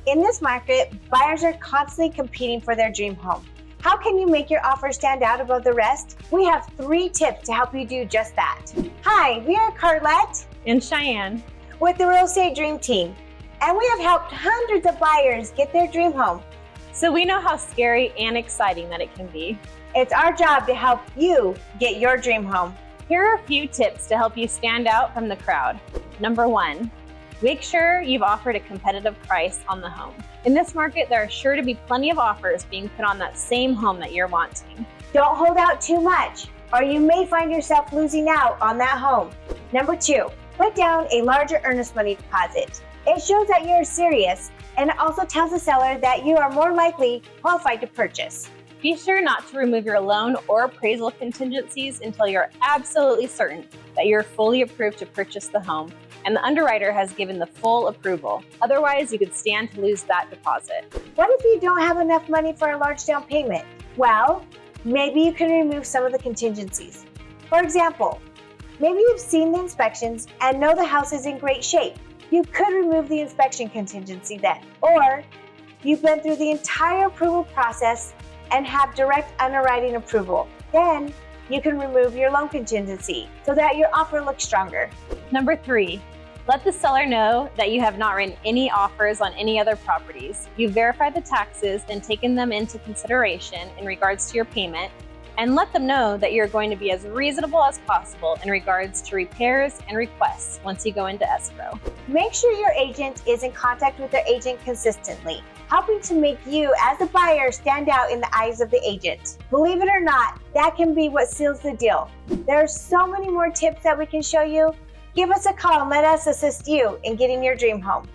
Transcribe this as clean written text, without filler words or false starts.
In this market, buyers are constantly competing for their dream home. How can you make your offer stand out above the rest? We have 3 tips to help you do just that. Hi, we are Carlette and Cheyenne with the Real Estate Dream Team, and we have helped hundreds of buyers get their dream home. So we know how scary and exciting that it can be. It's our job to help you get your dream home. Here are a few tips to help you stand out from the crowd. Number 1, make sure you've offered a competitive price on the home. In this market, there are sure to be plenty of offers being put on that same home that you're wanting. Don't hold out too much, or you may find yourself losing out on that home. Number 2, put down a larger earnest money deposit. It shows that you're serious, and it also tells the seller that you are more likely qualified to purchase. Be sure not to remove your loan or appraisal contingencies until you're absolutely certain that you're fully approved to purchase the home and the underwriter has given the full approval. Otherwise, you could stand to lose that deposit. What if you don't have enough money for a large down payment? Well, maybe you can remove some of the contingencies. For example, maybe you've seen the inspections and know the house is in great shape. You could remove the inspection contingency then. Or you've been through the entire approval process and have direct underwriting approval. Then you can remove your loan contingency so that your offer looks stronger. Number 3, let the seller know that you have not written any offers on any other properties. You've verified the taxes and taken them into consideration in regards to your payment, and let them know that you're going to be as reasonable as possible in regards to repairs and requests once you go into escrow. Make sure your agent is in contact with their agent consistently, helping to make you as a buyer stand out in the eyes of the agent. Believe it or not, that can be what seals the deal. There are so many more tips that we can show you. Give us a call and let us assist you in getting your dream home.